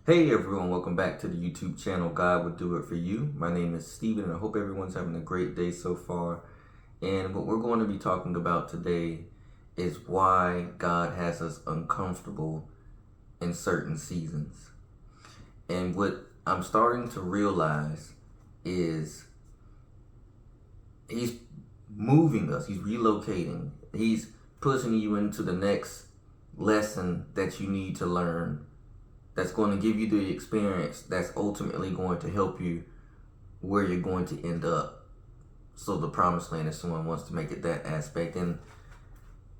Hey everyone, welcome back to the YouTube channel God Would Do It For You. My name is Steven and I hope everyone's having a great day so far. And what we're going to be talking about today is why God has us uncomfortable in certain seasons. And what I'm starting to realize is He's moving us, He's relocating, He's pushing you into the next lesson that you need to learn, that's going to give you the experience that's ultimately going to help you where you're going to end up. So the promised land, if someone wants to make it that aspect. And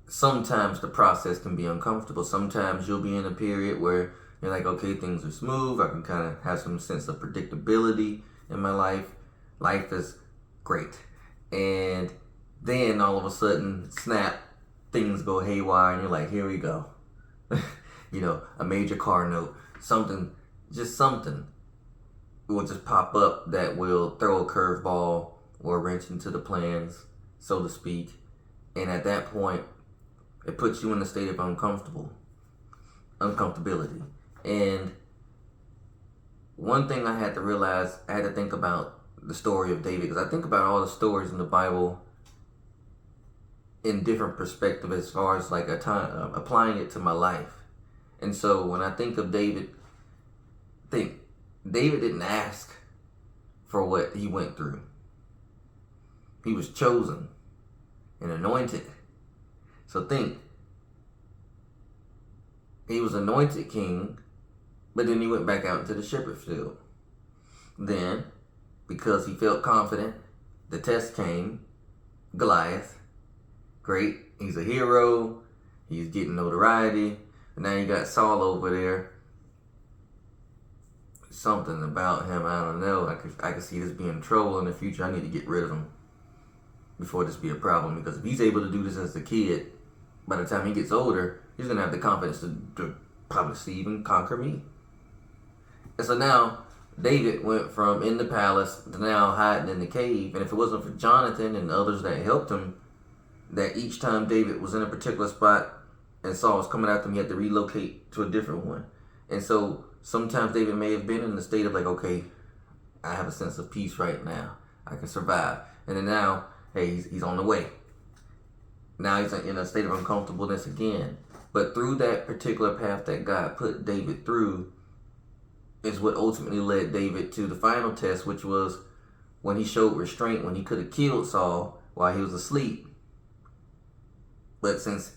sometimes the process can be uncomfortable. Sometimes you'll be in a period where you're like, okay, things are smooth. I can kind of have some sense of predictability in my life. Life is great. And then all of a sudden, snap, things go haywire and you're like, here we go. A major car note. Something will just pop up that will throw a curveball or a wrench into the plans, so to speak. And at that point, it puts you in a state of uncomfortability. And one thing I had to realize, I had to think about the story of David, because I think about all the stories in the Bible in different perspective as far as like applying it to my life. And so when I think of David, David didn't ask for what he went through. He was chosen and anointed. So he was anointed king, but then he went back out into the shepherd field. Then, because he felt confident, the test came. Goliath, great, he's a hero, he's getting notoriety. And now you got Saul over there. Something about him, I don't know. I could see this being trouble in the future. I need to get rid of him before this be a problem. Because if he's able to do this as a kid, by the time he gets older, he's going to have the confidence to probably see even conquer me. And so now, David went from in the palace to now hiding in the cave. And if it wasn't for Jonathan and others that helped him, that each time David was in a particular spot, and Saul was coming after him, he had to relocate to a different one. And so sometimes David may have been in the state of like, okay, I have a sense of peace right now. I can survive. And then now, hey, he's on the way. Now he's in a state of uncomfortableness again. But through that particular path that God put David through is what ultimately led David to the final test, which was when he showed restraint, when he could have killed Saul while he was asleep. But since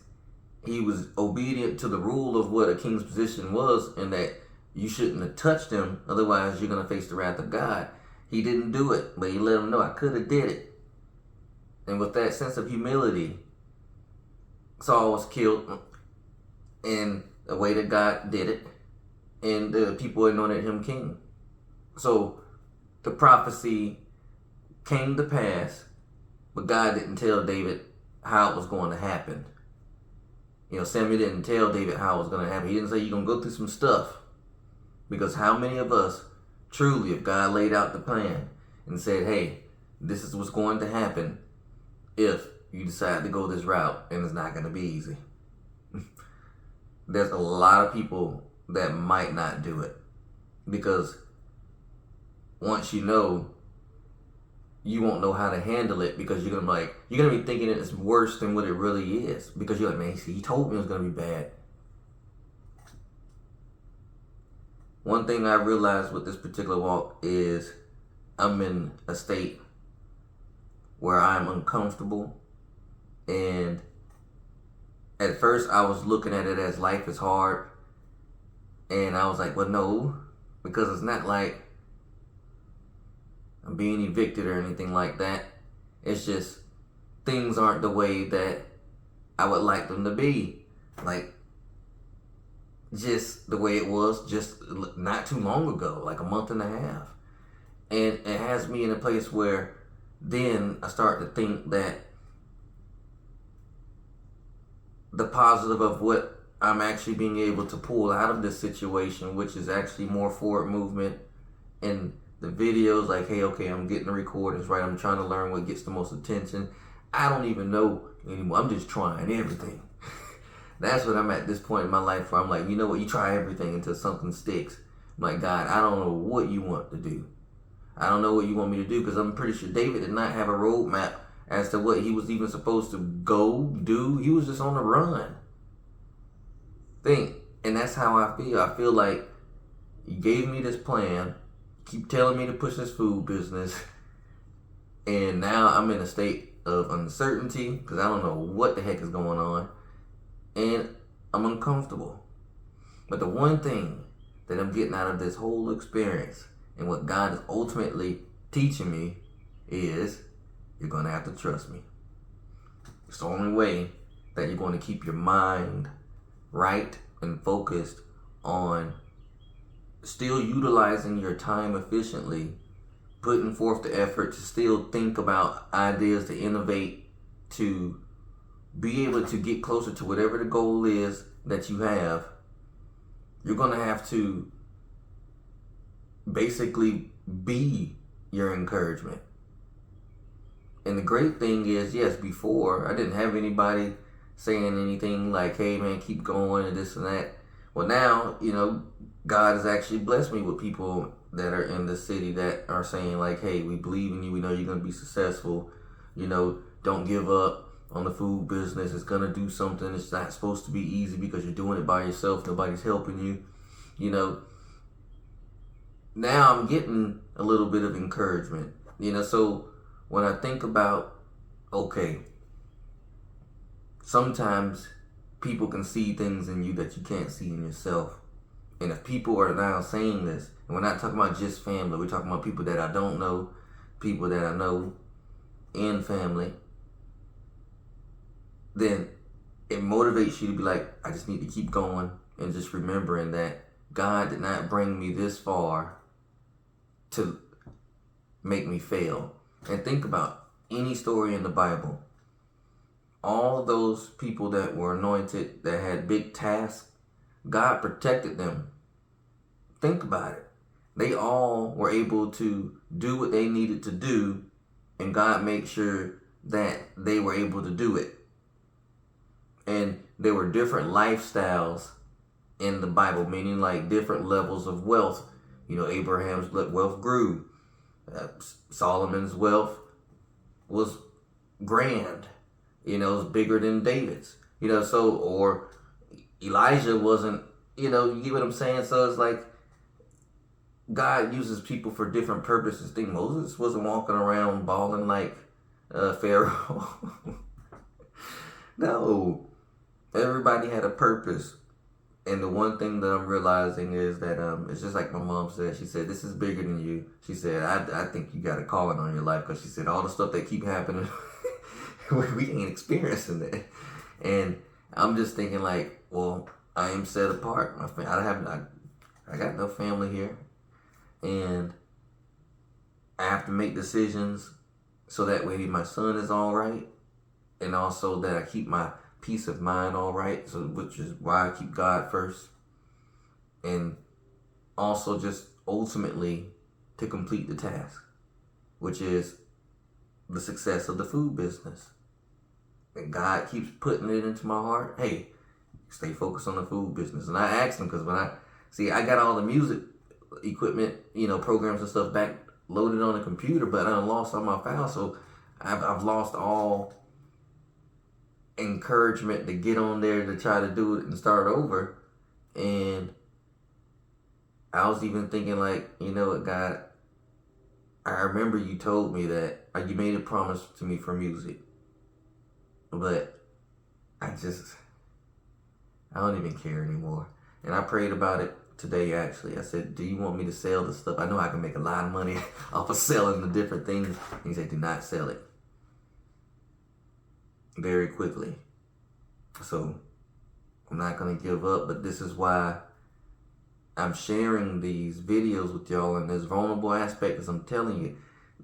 he was obedient to the rule of what a king's position was, and that you shouldn't have touched him, otherwise you're going to face the wrath of God. He didn't do it, but he let him know, I could have did it. And with that sense of humility, Saul was killed in the way that God did it, and the people anointed him king. So the prophecy came to pass, but God didn't tell David how it was going to happen. Samuel didn't tell David how it was going to happen. He didn't say, you're going to go through some stuff. Because how many of us, truly, if God laid out the plan and said, hey, this is what's going to happen if you decide to go this route, and it's not going to be easy. There's a lot of people that might not do it. Because once you know, you won't know how to handle it, because you're gonna be thinking it's worse than what it really is, because you're like, man, he told me it was gonna be bad. One thing I realized with this particular walk is I'm in a state where I'm uncomfortable, and at first I was looking at it as life is hard, and I was like, well, no, because it's not like I'm being evicted or anything like that. It's just things aren't the way that I would like them to be. Like, just the way it was just not too long ago, like a month and a half. And it has me in a place where then I start to think that the positive of what I'm actually being able to pull out of this situation, which is actually more forward movement and the videos, like, hey, okay, I'm getting the recordings right. I'm trying to learn what gets the most attention. I don't even know anymore. I'm just trying everything. That's what I'm at this point in my life where I'm like, you know what, you try everything until something sticks. I'm like, God, I don't know what you want to do. I don't know what you want me to do, because I'm pretty sure David did not have a roadmap as to what he was even supposed to go do. He was just on the run. And that's how I feel. I feel like you gave me this plan, keep telling me to push this food business, and now I'm in a state of uncertainty because I don't know what the heck is going on, and I'm uncomfortable. But the one thing that I'm getting out of this whole experience and what God is ultimately teaching me is you're going to have to trust me. It's the only way that you're going to keep your mind right and focused on still utilizing your time efficiently, putting forth the effort to still think about ideas to innovate, to be able to get closer to whatever the goal is that you have. You're going to have to basically be your encouragement. And the great thing is, yes, before I didn't have anybody saying anything like, hey man, keep going and this and that. Well, now, God has actually blessed me with people that are in the city that are saying like, hey, we believe in you. We know you're going to be successful. Don't give up on the food business. It's going to do something. It's not supposed to be easy because you're doing it by yourself. Nobody's helping you. Now I'm getting a little bit of encouragement. So when I think about, okay, sometimes people can see things in you that you can't see in yourself. And if people are now saying this, and we're not talking about just family, we're talking about people that I don't know, people that I know in family, then it motivates you to be like, I just need to keep going, and just remembering that God did not bring me this far to make me fail. And think about any story in the Bible. All those people that were anointed, that had big tasks, God protected them. Think about it. They all were able to do what they needed to do, and God made sure that they were able to do it. And there were different lifestyles in the Bible, meaning like different levels of wealth. Abraham's wealth grew. Solomon's wealth was grand. It was bigger than David's. Or Elijah wasn't, you get what I'm saying? So it's like God uses people for different purposes. I think Moses wasn't walking around balling like Pharaoh. No. Everybody had a purpose. And the one thing that I'm realizing is that it's just like my mom said. She said, this is bigger than you. She said, I think you got a calling on your life, because she said all the stuff that keep happening, we ain't experiencing it. And I'm just thinking like, well, I am set apart. I got no family here. And I have to make decisions so that way my son is all right. And also that I keep my peace of mind all right, so which is why I keep God first, and also just ultimately to complete the task, which is the success of the food business. And God keeps putting it into my heart, hey, stay focused on the food business. And I asked him, because I got all the music equipment, programs and stuff back loaded on the computer, but I lost all my files, so I've lost all encouragement to get on there to try to do it and start over. And I was even thinking like, what, God, I remember you told me that you made a promise to me for music, but I don't even care anymore. And I prayed about it today, actually. I said, do you want me to sell this stuff? I know I can make a lot of money off of selling the different things. And he said, do not sell it. Very quickly. So I'm not going to give up, but this is why I'm sharing these videos with y'all in this vulnerable aspect, because I'm telling you,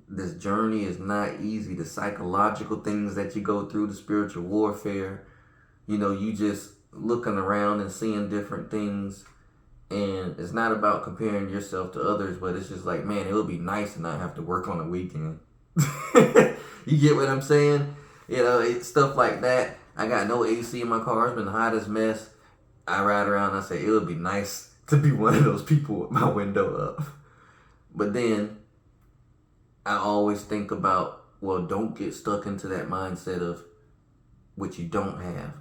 this journey is not easy. The psychological things that you go through, the spiritual warfare, you just looking around and seeing different things, and it's not about comparing yourself to others, but it's just like, man, it would be nice to not have to work on a weekend. You get what I'm saying? It's stuff like that. I got no AC in my car. It's been hot as mess. I ride around and I say, it would be nice to be one of those people with my window up. But then I always think about, well, don't get stuck into that mindset of what you don't have,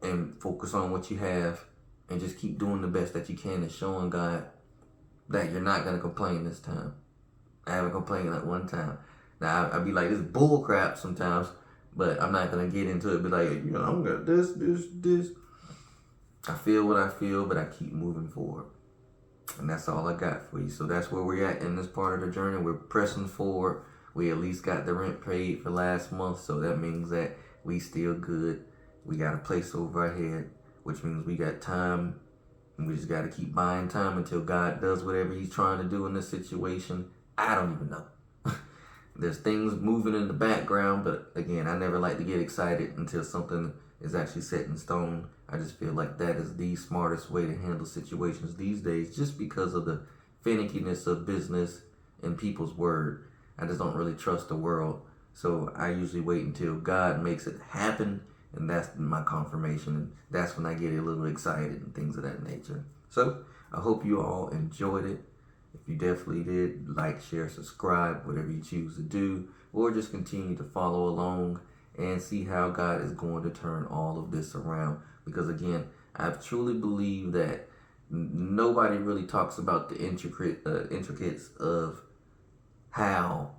and focus on what you have, and just keep doing the best that you can and showing God that you're not going to complain this time. I haven't complained like one time. Now, I'd be like, this bull crap sometimes, but I'm not going to get into it. Be like, I'm going to this. I feel what I feel, but I keep moving forward. And that's all I got for you. So that's where we're at in this part of the journey. We're pressing forward. We at least got the rent paid for last month, so that means that we still good. We got a place over our head, which means we got time. And we just got to keep buying time until God does whatever he's trying to do in this situation. I don't even know. There's things moving in the background, but again, I never like to get excited until something is actually set in stone. I just feel like that is the smartest way to handle situations these days, just because of the finickiness of business and people's word. I just don't really trust the world. So I usually wait until God makes it happen, and that's my confirmation. And that's when I get a little excited and things of that nature. So I hope you all enjoyed it. If you definitely did, like, share, subscribe, whatever you choose to do, or just continue to follow along and see how God is going to turn all of this around. Because again, I truly believe that nobody really talks about the intricacies of how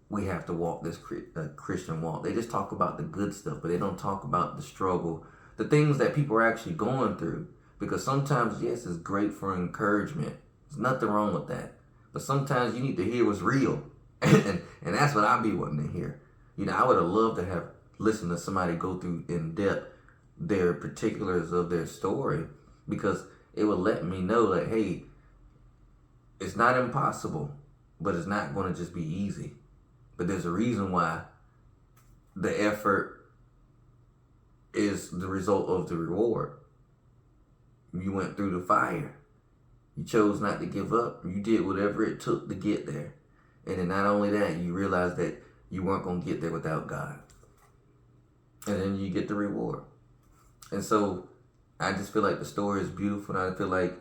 we have to walk this Christian walk. They just talk about the good stuff, but they don't talk about the struggle, the things that people are actually going through. Because sometimes, yes, it's great for encouragement. There's nothing wrong with that. But sometimes you need to hear what's real. and that's what I be wanting to hear. I would have loved to have listened to somebody go through in depth their particulars of their story, because it would let me know that, hey, it's not impossible, but it's not going to just be easy. But there's a reason why the effort is the result of the reward. You went through the fire. You chose not to give up. You did whatever it took to get there. And then not only that, you realized that you weren't going to get there without God. And then you get the reward. And so I just feel like the story is beautiful. And I feel like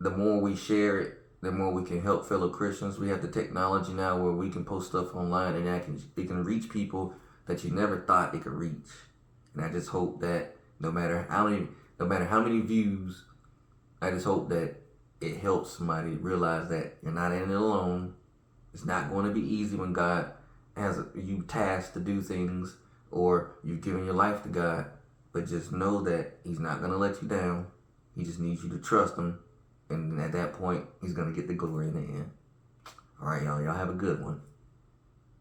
the more we share it, the more we can help fellow Christians. We have the technology now where we can post stuff online, and it can reach people that you never thought it could reach. And I just hope that no matter how many views, I just hope that it helps somebody realize that you're not in it alone. It's not going to be easy when God has you tasked to do things, or you've given your life to God. But just know that he's not going to let you down. He just needs you to trust him. And at that point, he's going to get the glory in the end. All right, y'all. Y'all have a good one.